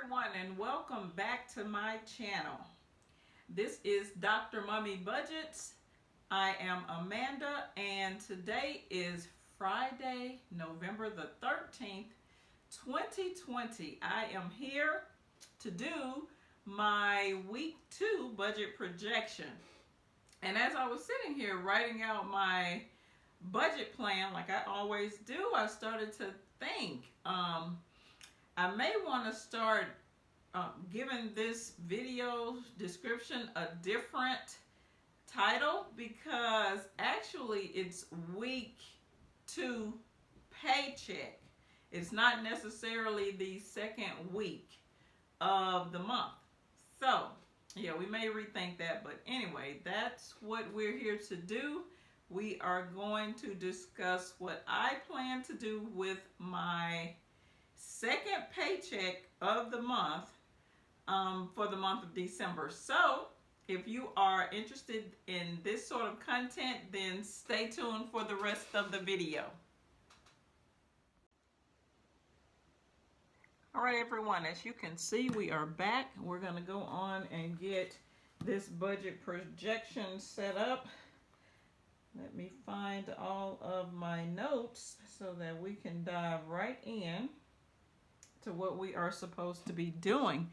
everyone, and welcome back to my channel. This is Dr. Mummy Budgets. I am Amanda, and today is Friday, November the 13th, 2020. I am here to do my week 2 budget projection. And as I was sitting here writing out my budget plan like I always do, I started to think I may want to start giving this video description a different title, because actually it's week 2 paycheck. It's not necessarily the second week of the month. So yeah, we may rethink that, but anyway, that's what we're here to do. We are going to discuss what I plan to do with my second paycheck of the month for the month of December. So if you are interested in this sort of content, then stay tuned for the rest of the video. All right, everyone, as you can see, we are back. We're going to go on and get this budget projection set up. Let me find all of my notes so that we can dive right in to what we are supposed to be doing.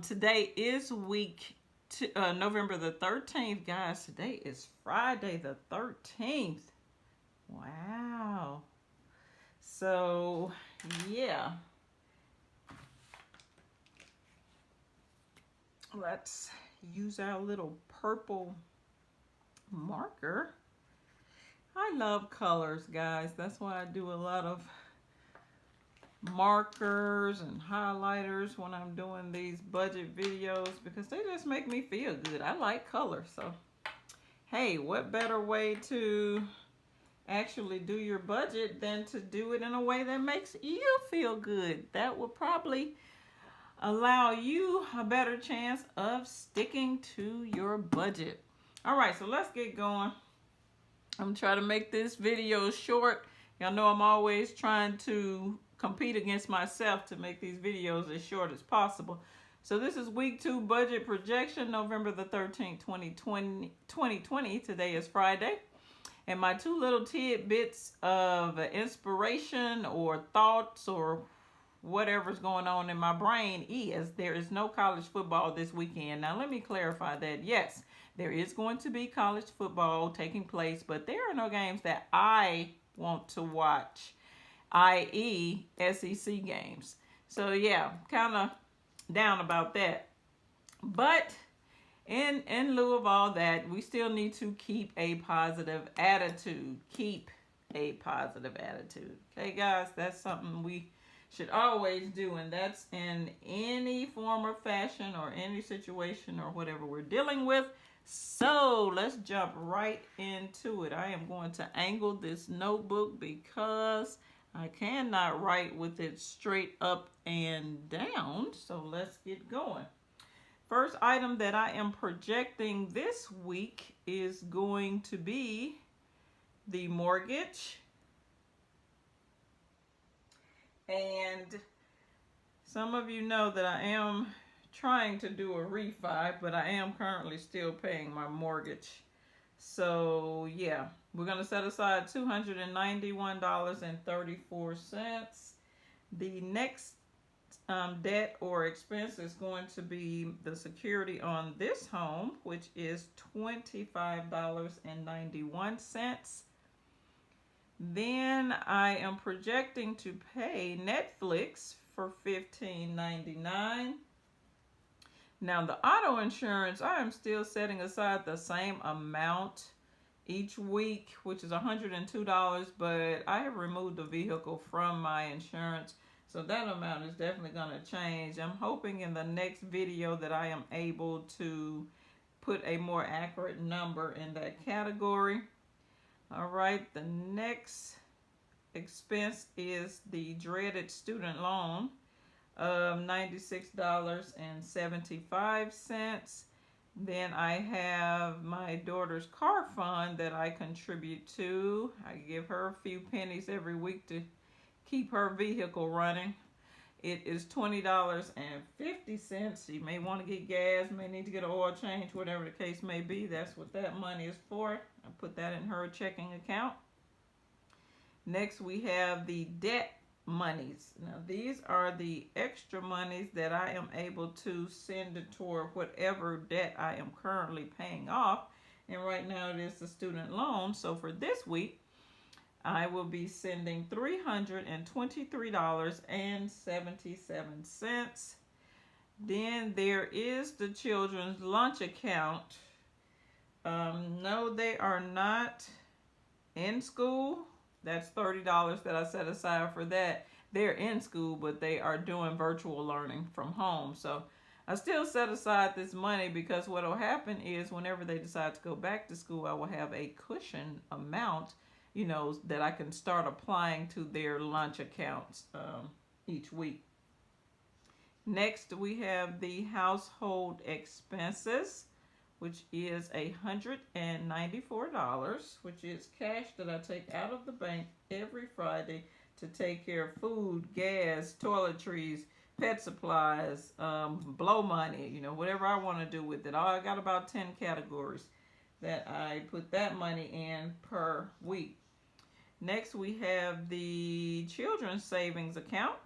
Today is November the 13th, guys. Today is Friday the 13th. Wow. So, yeah. Let's use our little purple marker. I love colors, guys. That's why I do a lot of markers and highlighters when I'm doing these budget videos, because they just make me feel good. I like color. So hey, what better way to actually do your budget than to do it in a way that makes you feel good? That will probably allow you a better chance of sticking to your budget. All right, so let's get going. I'm trying to make this video short. Y'all know I'm always trying to compete against myself to make these videos as short as possible. So this is week 2 budget projection, November the 13th, 2020. Today is Friday. And my 2 little tidbits of inspiration or thoughts or whatever's going on in my brain is there is no college football this weekend. Now let me clarify that. Yes, there is going to be college football taking place, but there are no games that I want to watch, i.e. SEC games. So yeah, kind of down about that. But in lieu of all that, we still need to keep a positive attitude. Keep a positive attitude. Okay, guys, that's something we should always do, and that's in any form or fashion or any situation or whatever we're dealing with. So let's jump right into it. I am going to angle this notebook because I cannot write with it straight up and down. So let's get going. First item that I am projecting this week is going to be the mortgage. And some of you know that I am trying to do a refi, but I am currently still paying my mortgage. So yeah, we're going to set aside $291.34. The next debt or expense is going to be the security on this home, which is $25.91. Then I am projecting to pay Netflix for $15.99. Now the auto insurance, I am still setting aside the same amount each week, which is $102, but I have removed the vehicle from my insurance, so that amount is definitely going to change. I'm hoping in the next video that I am able to put a more accurate number in that category. All right, the next expense is the dreaded student loan of $96.75. Then I have my daughter's car fund that I contribute to. I give her a few pennies every week to keep her vehicle running. it is $20.50. You may want to get gas, may need to get an oil change, whatever the case may be. That's what that money is for. I put that in her checking account. Next, we have the debt monies. Now, these are the extra monies that I am able to send toward whatever debt I am currently paying off. And right now it is the student loan. So for this week, I will be sending $323.77. Then there is the children's lunch account. No, they are not in school. That's $30 that I set aside for that. They're in school, but they are doing virtual learning from home. So I still set aside this money because what will happen is whenever they decide to go back to school, I will have a cushion amount, you know, that I can start applying to their lunch accounts each week. Next, we have the household expenses, which is $194, which is cash that I take out of the bank every Friday to take care of food, gas, toiletries, pet supplies, blow money, you know, whatever I want to do with it. I got about 10 categories that I put that money in per week. Next, we have the children's savings account,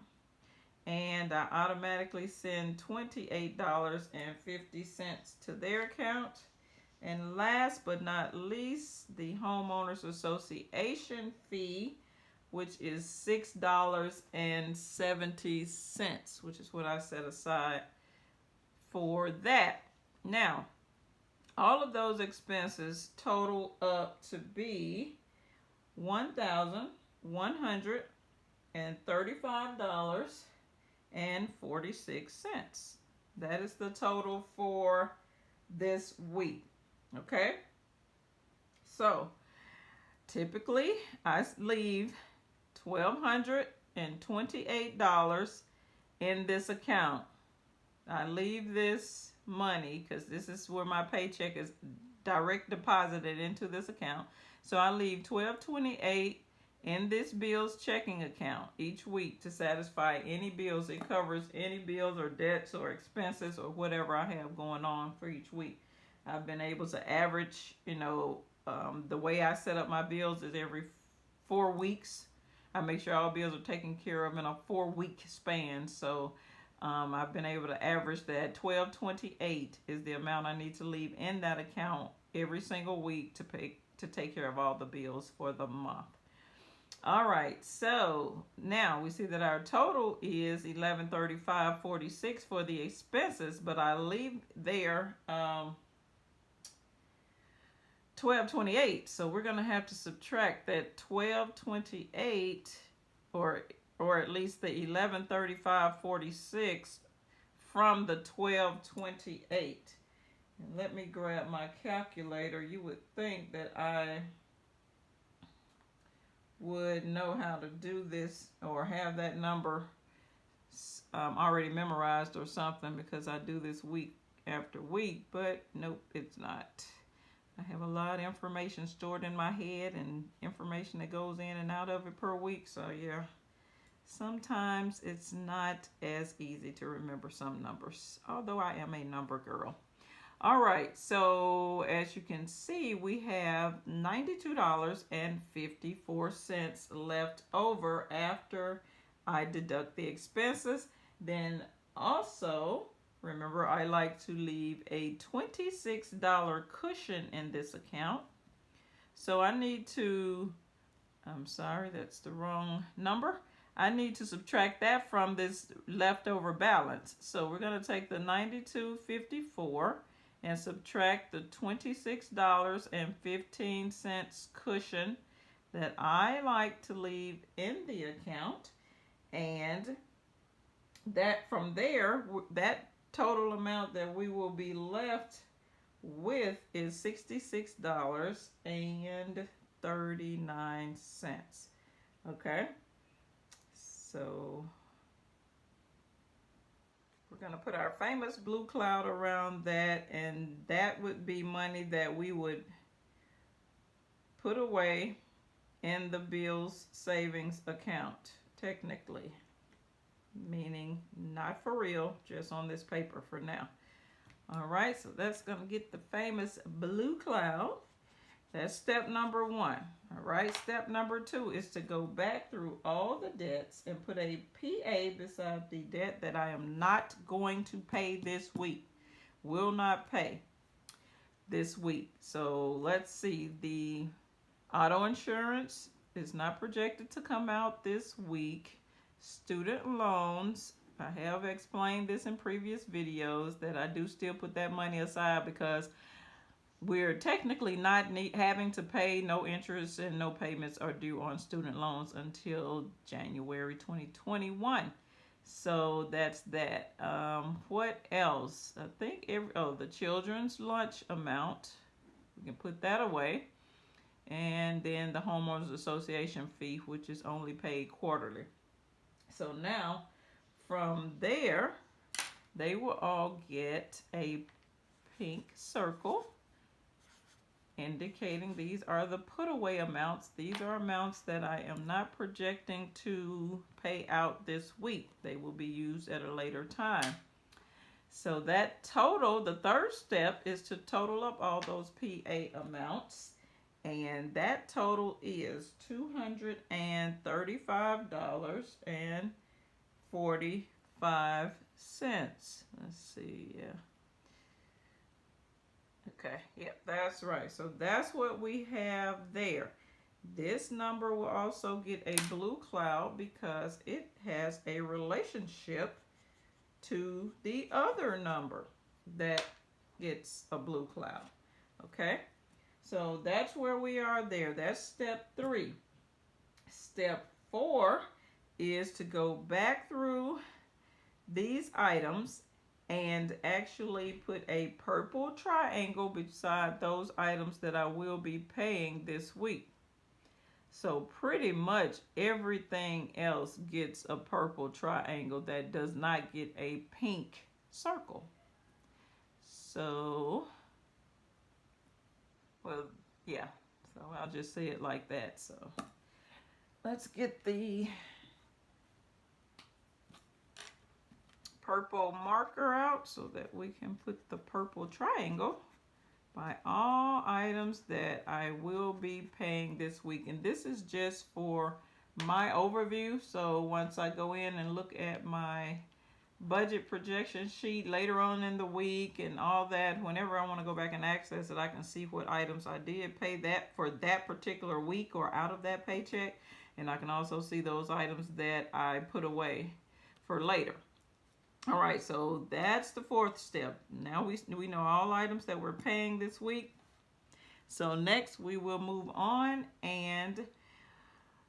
and I automatically send $28.50 to their account. And last but not least, the Homeowners Association fee, which is $6.70, which is what I set aside for that. Now, all of those expenses total up to be $1,135.46. That is the total for this week. Okay? So, typically, I leave $1,228 in this account. I leave this money because this is where my paycheck is direct deposited into this account. So I leave $1,228 in this bills checking account each week to satisfy any bills. It covers any bills or debts or expenses or whatever I have going on for each week. I've been able to average, you know, the way I set up my bills is every 4 weeks. I make sure all bills are taken care of in a 4-week span. So I've been able to average that. $1,228 is the amount I need to leave in that account every single week to take care of all the bills for the month. All right, so now we see that our total is $1,135.46 for the expenses, but I leave there $1,228. So we're gonna have to subtract that $1,228, or at least the $1,135.46 from the $1,228. And let me grab my calculator. You would think that I would know how to do this or have that number already memorized or something, because I do this week after week, but nope, it's not. I have a lot of information stored in my head and information that goes in and out of it per week. So yeah, sometimes it's not as easy to remember some numbers, although I am a number girl. All right, so as you can see, we have $92.54 left over after I deduct the expenses. Then also, remember, I like to leave a $26 cushion in this account. So I need to, I'm sorry, that's the wrong number. I need to subtract that from this leftover balance. So we're going to take the $92.54 and subtract the $26.15 cushion that I like to leave in the account. And that from there, that total amount that we will be left with is $66.39. Okay, so we're going to put our famous blue cloud around that, and that would be money that we would put away in the bills savings account, technically. meaning not for real, just on this paper for now. All right, so that's going to get the famous blue cloud. That's step number 1. All right, step number 2 is to go back through all the debts and put a PA beside the debt that I am not going to pay this week. Will not pay this week. So let's see, the auto insurance is not projected to come out this week. Student loans, I have explained this in previous videos that I do still put that money aside because we're technically not having to pay. No interest and no payments are due on student loans until January 2021. So that's that. What else? I think the children's lunch amount, we can put that away. And then the homeowners association fee, which is only paid quarterly. So now from there, they will all get a pink circle indicating these are the put away amounts. These are amounts that I am not projecting to pay out this week. They will be used at a later time. So that total, the third step is to total up all those PA amounts. And that total is $235.45. Let's see, yeah. Okay, yep, that's right. So that's what we have there. This number will also get a blue cloud because it has a relationship to the other number that gets a blue cloud. Okay, so that's where we are there. That's step 3. Step 4 is to go back through these items and actually put a purple triangle beside those items that I will be paying this week. So pretty much everything else gets a purple triangle that does not get a pink circle. So, well, yeah, so I'll just say it like that. So let's get the purple marker out so that we can put the purple triangle by all items that I will be paying this week. And this is just for my overview. So once I go in and look at my budget projection sheet later on in the week and all that, whenever I want to go back and access it, I can see what items I did pay that for that particular week or out of that paycheck. And I can also see those items that I put away for later. All right, so that's the 4th step. Now we know all items that we're paying this week. So next we will move on, and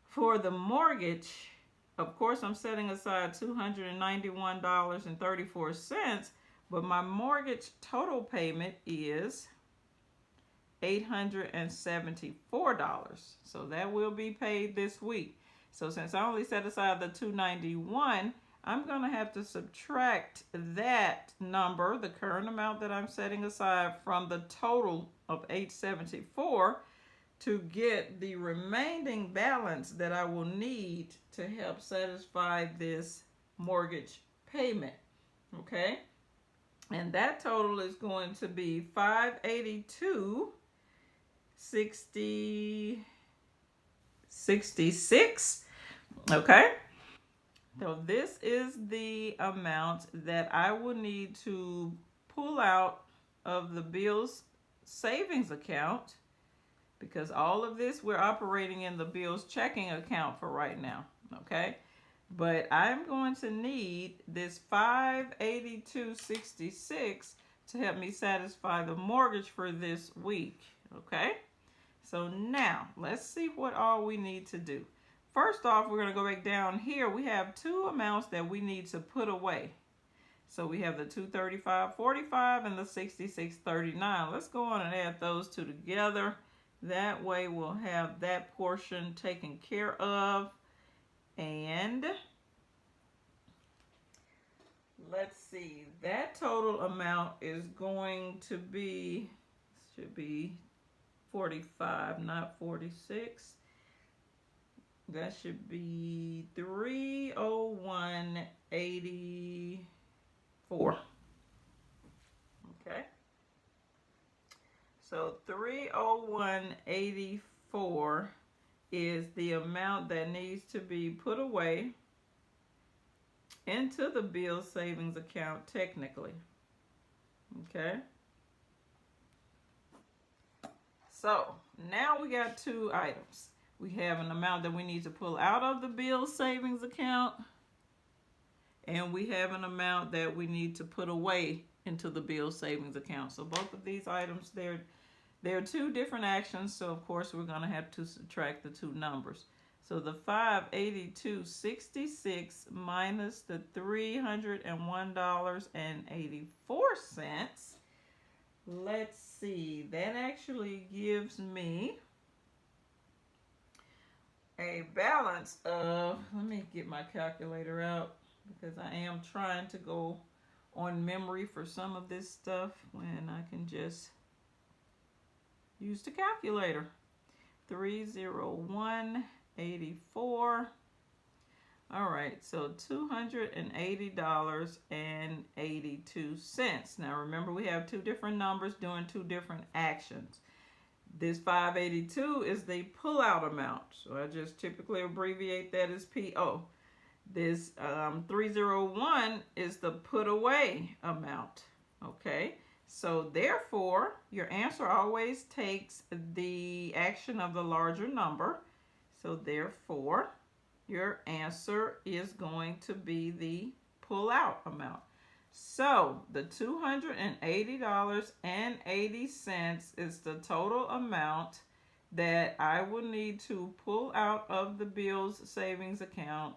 for the mortgage, of course I'm setting aside $291.34, but my mortgage total payment is $874. So that will be paid this week. So since I only set aside the $291, I'm going to have to subtract that number, the current amount that I'm setting aside, from the total of $874 to get the remaining balance that I will need to help satisfy this mortgage payment. Okay? And that total is going to be $582.66. Okay? So this is the amount that I will need to pull out of the Bill's savings account, because all of this we're operating in the Bill's checking account for right now, okay? But I'm going to need this $582.66 to help me satisfy the mortgage for this week, okay? So now let's see what all we need to do. First off, we're going to go back down here. We have 2 amounts that we need to put away. So we have the $235.45 and the $66.39. Let's go on and add those 2 together. That way we'll have that portion taken care of. And let's see, that total amount is going to be, should be 45, not 46. That should be $301.80. is the amount that needs to be put away into the bill savings account technically. Okay? So now we got two items. We have an amount that we need to pull out of the bill savings account, and we have an amount that we need to put away into the bill savings account. So both of these items, they're two different actions, so of course we're going to have to subtract the two numbers. So the $582.66 minus the $301.84. Let's see, that actually gives me a balance of, let me get my calculator out because I am trying to go on memory for some of this stuff when I can just use the calculator. 301.84. All right, so $280.82. Now remember, we have two different numbers doing two different actions. This 582 is the pull-out amount, so I just typically abbreviate that as PO. This 301 is the put-away amount, okay? So therefore, your answer always takes the action of the larger number. So therefore, your answer is going to be the pull-out amount. So the $280.80 is the total amount that I will need to pull out of the bills savings account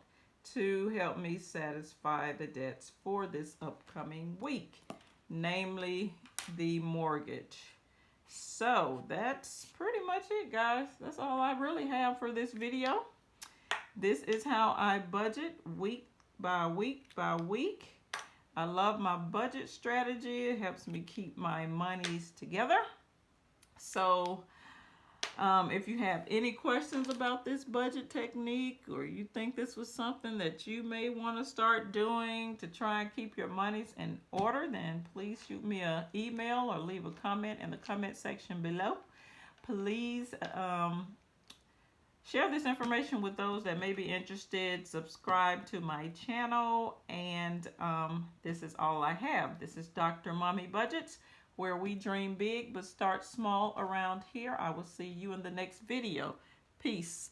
to help me satisfy the debts for this upcoming week, namely the mortgage. So that's pretty much it, guys. That's all I really have for this video. This is how I budget week by week by week. I love my budget strategy. It helps me keep my monies together. So if you have any questions about this budget technique, or you think this was something that you may want to start doing to try and keep your monies in order, then please shoot me an email or leave a comment in the comment section below. Please share this information with those that may be interested. Subscribe to my channel. And this is all I have. This is Dr. Mommy Budgets, where we dream big but start small around here. I will see you in the next video. Peace.